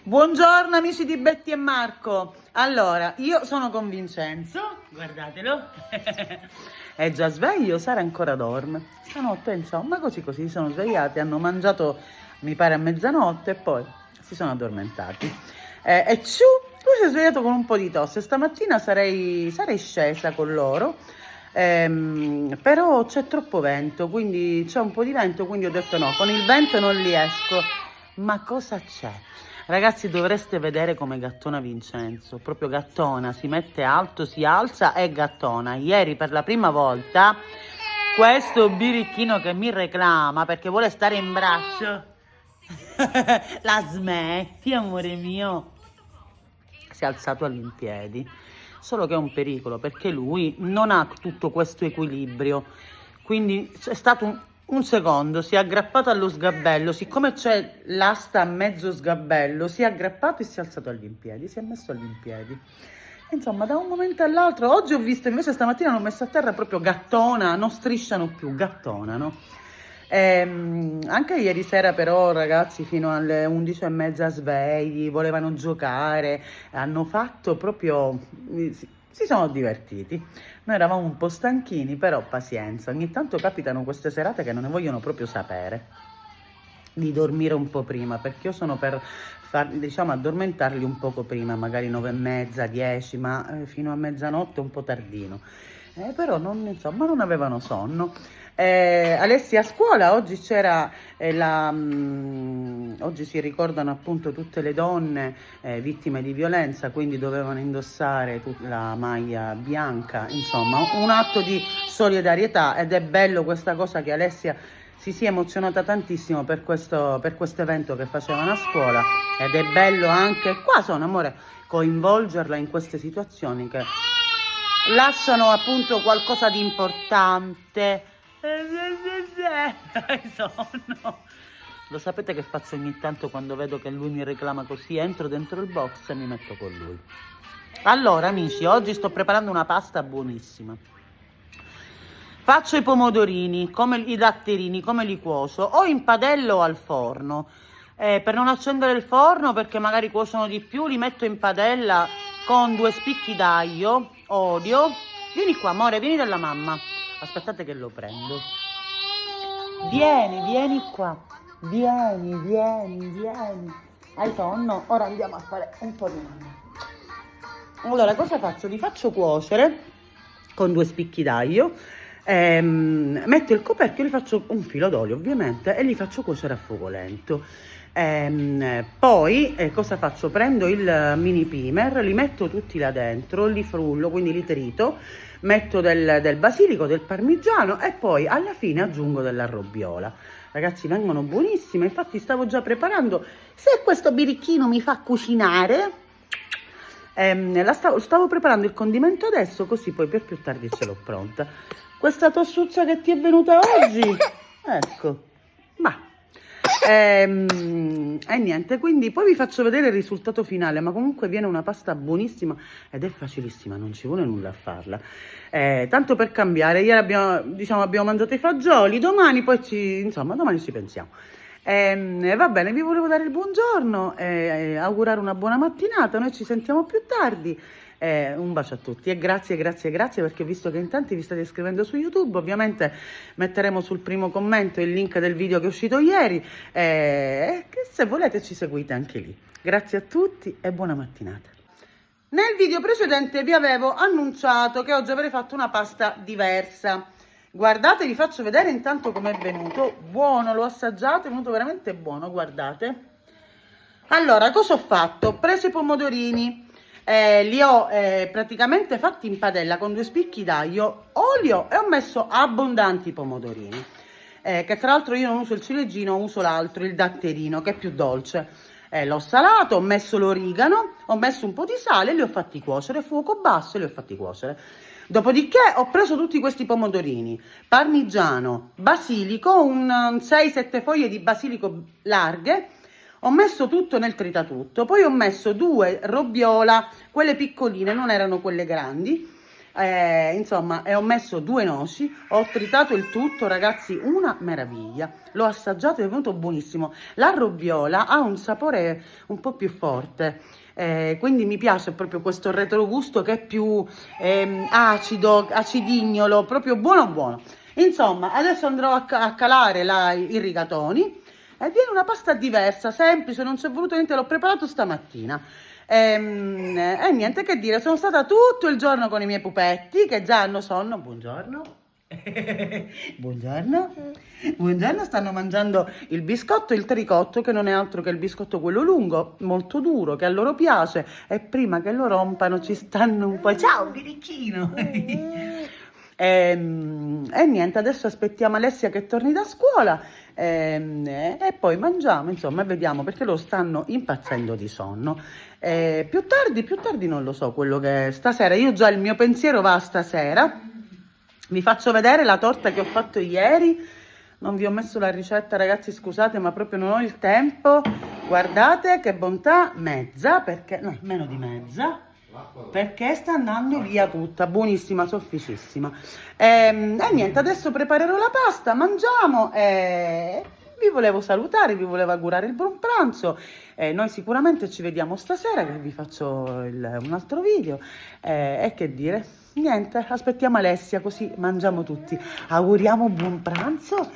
Buongiorno amici di Betty e Marco. Allora, io sono con Vincenzo, guardatelo, è già sveglio, Sara ancora dorme. Stanotte, insomma, così si sono svegliati, hanno mangiato, mi pare, a mezzanotte e poi si sono addormentati. E ciù, lui si è svegliato con un po' di tosse. Stamattina sarei scesa con loro, però c'è troppo vento, quindi c'è un po' di vento, quindi ho detto no, con il vento non li esco. Ma cosa c'è? Ragazzi, dovreste vedere come gattona Vincenzo, proprio gattona, si mette alto, si alza e gattona. Ieri per la prima volta questo birichino che mi reclama perché vuole stare in braccio, la smetti, amore mio, si è alzato all'impiedi, solo che è un pericolo perché lui non ha tutto questo equilibrio, quindi è stato un secondo, si è aggrappato allo sgabello, siccome c'è l'asta a mezzo sgabello, si è aggrappato e si è alzato all'impiedi, si è messo all'impiedi. Insomma, da un momento all'altro, oggi ho visto invece stamattina l'ho messo a terra proprio gattona, non strisciano più, gattona, no? Anche ieri sera però ragazzi fino alle 11:30 svegli, volevano giocare, hanno fatto proprio, si sono divertiti. Noi eravamo un po' stanchini, però pazienza, ogni tanto capitano queste serate che non ne vogliono proprio sapere di dormire un po' prima, perché io sono per diciamo, addormentarli un poco prima, magari 9:30, 10, ma fino a mezzanotte un po' tardino. Però non, insomma, non avevano sonno. Alessia a scuola, oggi c'era oggi si ricordano appunto tutte le donne vittime di violenza, quindi dovevano indossare la maglia bianca, insomma, un atto di solidarietà, ed è bello questa cosa che Alessia si sia emozionata tantissimo per questo evento che facevano a scuola, ed è bello anche, qua sono amore, coinvolgerla in queste situazioni che lasciano appunto qualcosa di importante. Sonno. Lo sapete che faccio ogni tanto quando vedo che lui mi reclama così? Entro dentro il box e mi metto con lui. Allora amici, oggi sto preparando una pasta buonissima. Faccio i pomodorini, come i datterini, come li cuocio, o in padella o al forno. Per non accendere il forno, perché magari cuociono di più, li metto in padella con 2 spicchi d'aglio, olio. Vieni qua amore, vieni dalla mamma. Aspettate che lo prendo. Vieni qua. Vieni. Hai sonno? Ora andiamo a fare un po' di mamma. Allora, cosa faccio? Li faccio cuocere con 2 spicchi d'aglio. Metto il coperchio, li faccio un filo d'olio ovviamente e li faccio cuocere a fuoco lento. Poi cosa faccio? Prendo il mini pimer, li metto tutti là dentro, li frullo, quindi li trito, metto del basilico, del parmigiano e poi alla fine aggiungo della robbiola. Ragazzi, vengono buonissime, infatti stavo già preparando, se questo birichino mi fa cucinare, stavo preparando il condimento adesso, così poi per più tardi ce l'ho pronta. Questa tossuccia che ti è venuta oggi, ecco, ma e niente, quindi poi vi faccio vedere il risultato finale, ma comunque viene una pasta buonissima ed è facilissima, non ci vuole nulla a farla. Tanto per cambiare, ieri abbiamo mangiato i fagioli, domani domani ci pensiamo. Va bene, vi volevo dare il buongiorno, augurare una buona mattinata, noi ci sentiamo più tardi. Un bacio a tutti e grazie perché ho visto che in tanti vi state iscrivendo su YouTube. Ovviamente metteremo sul primo commento il link del video che è uscito ieri, che se volete ci seguite anche lì. Grazie a tutti e buona mattinata. Nel video precedente vi avevo annunciato che oggi avrei fatto una pasta diversa. Guardate, vi faccio vedere intanto com'è venuto. Buono, l'ho assaggiato, è venuto veramente buono, guardate. Allora, cosa ho fatto? Ho preso i pomodorini, li ho praticamente fatti in padella con 2 spicchi d'aglio, olio, e ho messo abbondanti pomodorini, che tra l'altro io non uso il ciliegino, uso l'altro, il datterino, che è più dolce. L'ho salato, ho messo l'origano, ho messo un po' di sale e li ho fatti cuocere a fuoco basso e li ho fatti cuocere. Dopodiché ho preso tutti questi pomodorini, parmigiano, basilico, un 6-7 foglie di basilico larghe. Ho messo tutto nel tritatutto, poi ho messo 2 robbiola, quelle piccoline, non erano quelle grandi, insomma, e ho messo 2 noci, ho tritato il tutto, ragazzi, una meraviglia. L'ho assaggiato, è venuto buonissimo. La robbiola ha un sapore un po' più forte, quindi mi piace proprio questo retrogusto che è più acido, acidignolo, proprio buono buono. Insomma, adesso andrò a calare i rigatoni e viene una pasta diversa, semplice, non c'è voluto niente, l'ho preparato stamattina. E niente che dire, sono stata tutto il giorno con i miei pupetti che già hanno sonno. Buongiorno. Buongiorno. Buongiorno, stanno mangiando il biscotto, il tricotto, che non è altro che il biscotto quello lungo, molto duro, che a loro piace, e prima che lo rompano ci stanno un po'. Ciao birichino. E niente, adesso aspettiamo Alessia che torni da scuola e poi mangiamo, insomma, e vediamo, perché lo stanno impazzendo di sonno. Più tardi non lo so quello che è stasera. Io già il mio pensiero va a stasera. Vi faccio vedere la torta che ho fatto ieri. Non vi ho messo la ricetta, ragazzi, scusate, ma proprio non ho il tempo. Guardate che bontà, mezza, perché no, meno di mezza, perché sta andando via tutta, buonissima, sofficissima. E niente, adesso preparerò la pasta, mangiamo e vi volevo salutare, vi volevo augurare il buon pranzo. Noi sicuramente ci vediamo stasera, che vi faccio un altro video. E che dire, niente, aspettiamo Alessia così mangiamo tutti. Auguriamo buon pranzo,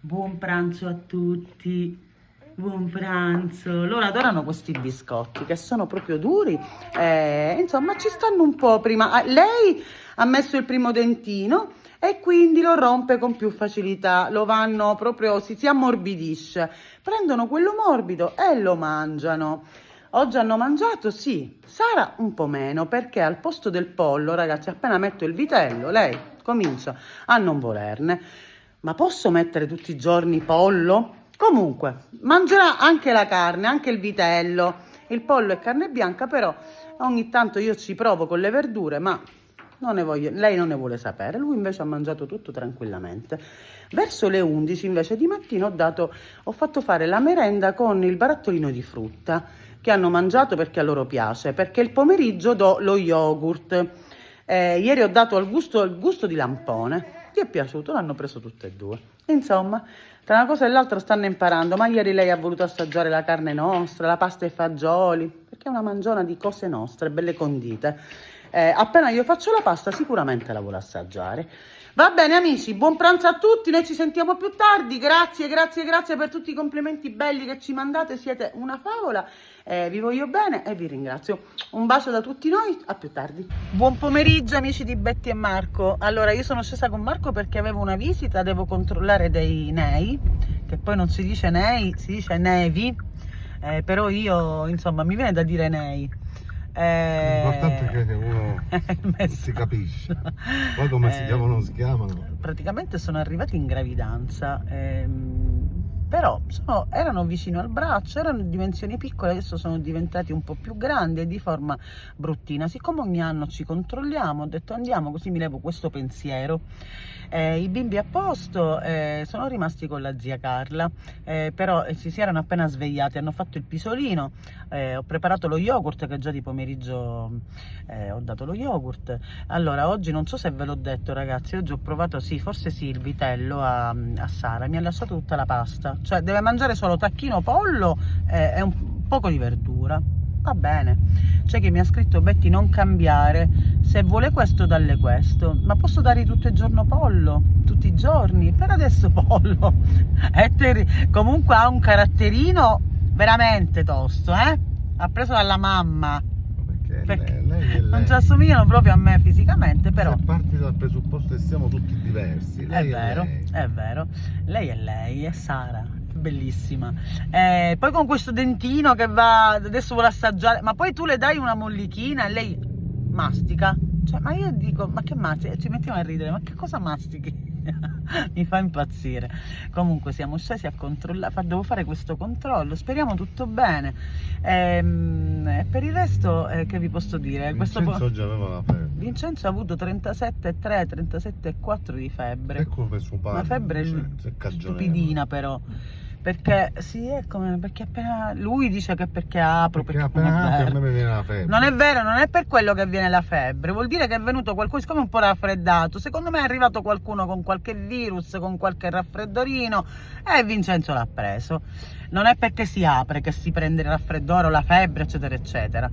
buon pranzo a tutti. Buon pranzo. Loro adorano questi biscotti che sono proprio duri, insomma ci stanno un po' prima. Lei ha messo il primo dentino e quindi lo rompe con più facilità, lo vanno proprio, si ammorbidisce, prendono quello morbido e lo mangiano. Oggi hanno mangiato, sì, Sara un po' meno, perché al posto del pollo, ragazzi, appena metto il vitello lei comincia a non volerne. Ma posso mettere tutti i giorni pollo? Comunque, mangerà anche la carne, anche il vitello. Il pollo è carne bianca, però ogni tanto io ci provo con le verdure, ma non ne voglio, lei non ne vuole sapere. Lui invece ha mangiato tutto tranquillamente. Verso le 11 invece di mattina ho fatto fare la merenda con il barattolino di frutta, che hanno mangiato perché a loro piace, perché il pomeriggio do lo yogurt. Ieri ho dato il gusto di lampone. Ti è piaciuto? L'hanno preso tutte e due. Insomma, tra una cosa e l'altra stanno imparando, ma ieri lei ha voluto assaggiare la carne nostra, la pasta e fagioli, perché è una mangiona di cose nostre, belle condite. Appena io faccio la pasta sicuramente la vuole assaggiare. Va bene amici, buon pranzo a tutti, noi ci sentiamo più tardi. Grazie per tutti i complimenti belli che ci mandate, siete una favola. Vi voglio bene e vi ringrazio. Un bacio da tutti noi, a più tardi. Buon pomeriggio amici di Betty e Marco. Allora, io sono scesa con Marco perché avevo una visita, devo controllare dei nei, che poi non si dice nei, si dice nevi, però io, insomma, mi viene da dire nei. L'importante è che uno si capisce. Poi come si chiamano, non si chiamano. Praticamente sono arrivati in gravidanza, però erano vicino al braccio, erano di dimensioni piccole, adesso sono diventati un po' più grandi e di forma bruttina. Siccome ogni anno ci controlliamo, ho detto andiamo, così mi levo questo pensiero. I bimbi a posto, sono rimasti con la zia Carla, però si erano appena svegliati, hanno fatto il pisolino, ho preparato lo yogurt, che già di pomeriggio ho dato lo yogurt. Allora, oggi non so se ve l'ho detto ragazzi, oggi ho provato, sì, forse sì, il vitello a Sara, mi ha lasciato tutta la pasta, cioè deve mangiare solo tacchino, pollo e un poco di verdura. Va bene. C'è chi mi ha scritto: Betty, non cambiare, se vuole questo dalle questo. Ma posso dare tutto il giorno pollo? Tutti i giorni? Per adesso pollo. Comunque ha un caratterino veramente tosto, ha preso dalla mamma, perché lei è non ci assomigliano proprio a me fisicamente, però se parti dal presupposto che siamo tutti diversi. Lei è vero, lei è Sara, bellissima. Poi con questo dentino che va, adesso vuole assaggiare, ma poi tu le dai una mollichina e lei mastica, cioè, ma io dico, ma che mastica? Ci mettiamo a ridere, ma che cosa mastichi? Mi fa impazzire. Comunque siamo scesi a controllare, devo fare questo controllo, speriamo tutto bene. Per il resto che vi posso dire? Vincenzo oggi aveva la febbre. Vincenzo ha avuto 37,3, 37,4 di febbre. È come suo padre. Una febbre stupidina però. Perché sì, è come perché appena lui dice che perché apro, Perché perché non appena è apri, a vero. me mi viene la febbre. Non è vero, non è per quello che viene la febbre, vuol dire che è venuto qualcuno, siccome è un po' raffreddato, secondo me è arrivato qualcuno con qualche virus, con qualche raffreddorino e Vincenzo l'ha preso. Non è perché si apre che si prende il raffreddore o la febbre, eccetera, eccetera.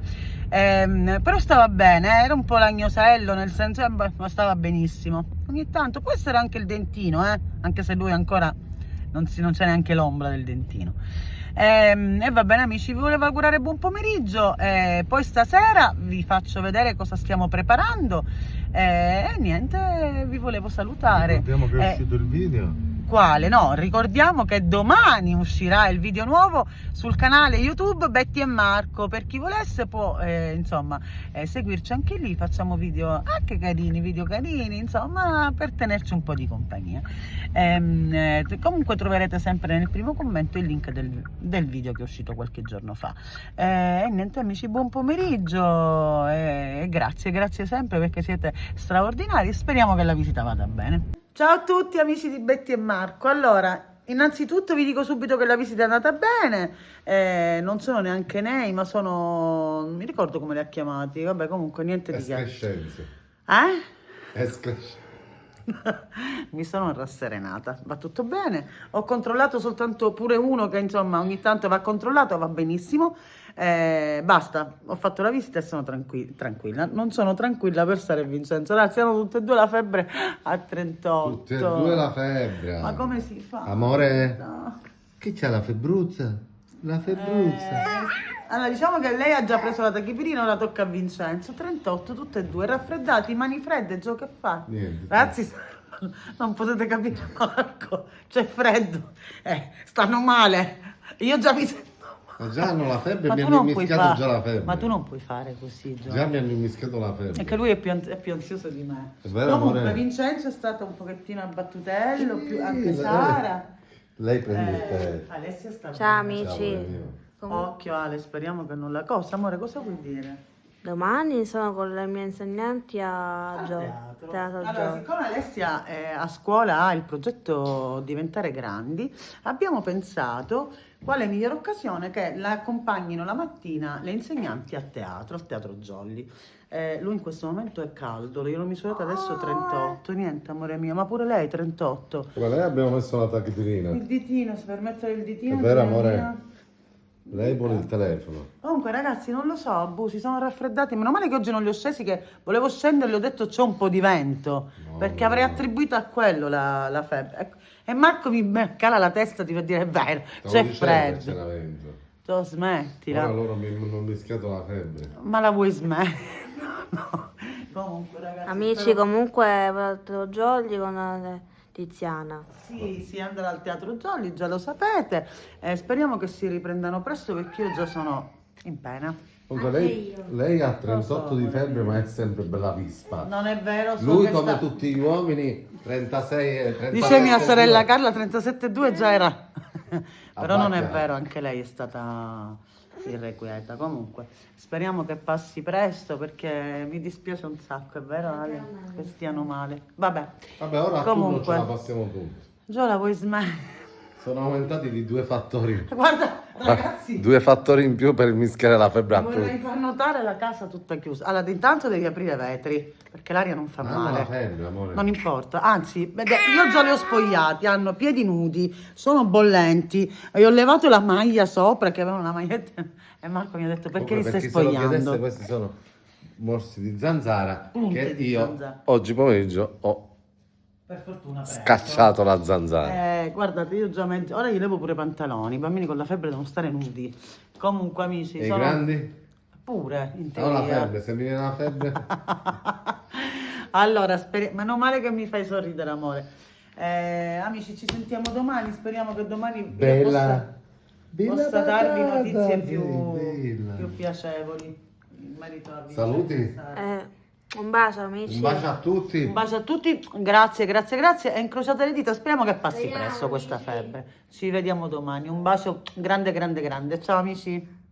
Però stava bene, era un po' lagnosello, nel senso, ma stava benissimo. Ogni tanto, può essere anche il dentino, anche se lui ancora non c'è neanche l'ombra del dentino. E va bene amici, vi volevo augurare buon pomeriggio, poi stasera vi faccio vedere cosa stiamo preparando e niente, vi volevo salutare. Ricordiamo che è uscito il video. Quale? No, ricordiamo che domani uscirà il video nuovo sul canale YouTube Betty e Marco, per chi volesse può insomma seguirci anche lì, facciamo video anche carini, video carini, insomma, per tenerci un po' di compagnia. Comunque troverete sempre nel primo commento il link del video che è uscito qualche giorno fa. E niente amici, buon pomeriggio e grazie sempre perché siete straordinari, speriamo che la visita vada bene. Ciao a tutti amici di Betty e Marco. Allora, innanzitutto vi dico subito che la visita è andata bene, non sono neanche nei, ma sono, non mi ricordo come li ha chiamati, vabbè comunque niente di che. Escrescenze. Escrescenze. Mi sono rasserenata, va tutto bene, ho controllato soltanto pure uno che insomma ogni tanto va controllato, va benissimo, basta, ho fatto la visita e sono tranquilla, non sono tranquilla per stare Vincenzo, ragazzi, hanno tutte e due la febbre a 38. Tutte e due la febbre. Ma come si fa? Amore, No. che c'ha la febbruzza? La febbruzza. Allora diciamo che lei ha già preso la tachipirina, ora tocca a Vincenzo, 38 tutte e due, raffreddati, mani fredde, Gio, che fa? Niente. Ragazzi, non potete capire Marco, c'è freddo, stanno male, io già mi sento Ma già hanno la febbre, Ma mi tu hanno non puoi immischiato già la febbre. Ma tu non puoi fare così, Gio. Già mi hanno immischiato la febbre. È che lui è più ansioso di me. È vero, Comunque amore? Vincenzo è stato un pochettino abbattutello, Sì, anche lei- Sara. Lei prende il telefono. Alessia sta Ciao bene. Ciao, amici, amore mio. Occhio Ale, speriamo che non la... Cosa, amore, cosa vuoi dire? domani sono con le mie insegnanti a Teatro. Teatro Allora, Gio. siccome Alessia a scuola ha il progetto Diventare Grandi, abbiamo pensato quale migliore occasione che la accompagnino la mattina le insegnanti a teatro, al Teatro Jolly. Lui in questo momento è caldo, io l'ho misurato adesso 38, niente amore mio, ma pure lei 38. Ma lei abbiamo messo la tachipirina. Il ditino, si permette il ditino. È vero, signora amore? mia? Lei vuole il telefono. Comunque ragazzi non lo so, si sono raffreddati, meno male che oggi non li ho scesi, che volevo scendere, gli ho detto c'è un po' di vento, No, perché no, avrei no. attribuito a quello la febbre. Ecco. E Marco mi cala la testa di per dire è vero, Stavo c'è dicendo che freddo. c'era vento. Tu smettila, Ora loro mi hanno mischiato la febbre. ma la vuoi smettere? No. Comunque ragazzi, Amici, spero- comunque Teatro Jolly con Tiziana. Sì, si andrà al Teatro Jolly, già lo sapete, speriamo che si riprendano presto perché io già sono in pena. Comunque lei ha 38 di febbre ma è sempre bella vispa. Non è vero, so Lui che come sta- tutti gli uomini 36 e 37. Dice mia sorella Carla 37,2 già era. Però non è Abbacca. vero, anche lei è stata irrequieta. Comunque, speriamo che passi presto perché mi dispiace un sacco, è vero Ale? Che stiano male. Vabbè, Vabbè, ora a turno ce comunque, la passiamo tutti. Gio la vuoi smettere? Sono aumentati di 2 fattori. Guarda, ragazzi, 2 fattori in più per mischiare la febbre a vorrei tutti. far notare la casa tutta chiusa. Allora, intanto devi aprire i vetri perché l'aria non fa Hanno la male. febbre, amore. Non importa, anzi, vede, io già li ho spogliati, hanno piedi nudi, sono bollenti, e ho levato la maglia sopra che avevano una maglietta e Marco mi ha detto perché li Comunque, stai per chi se lo chiedesse, spogliando? questi sono morsi di zanzara Punte che di io zanzara. oggi pomeriggio ho Per fortuna presto. scacciato la zanzara. Guardate, io già ora gli levo pure i pantaloni, i bambini con la febbre devono stare nudi. Comunque amici, E i sono... grandi? Pure, in Ho la teoria. febbre, se mi viene la febbre. Allora, meno male che mi fai sorridere, amore. Amici, ci sentiamo domani. Speriamo che domani io Bella. possa darvi patata, notizie bella. più piacevoli in merito a Saluti. Vincenzo. Un bacio amici. Un bacio a tutti. Un bacio a tutti, grazie e incrociate le dita. Speriamo che passi presto questa febbre. Ci vediamo domani. Un bacio grande. Ciao amici.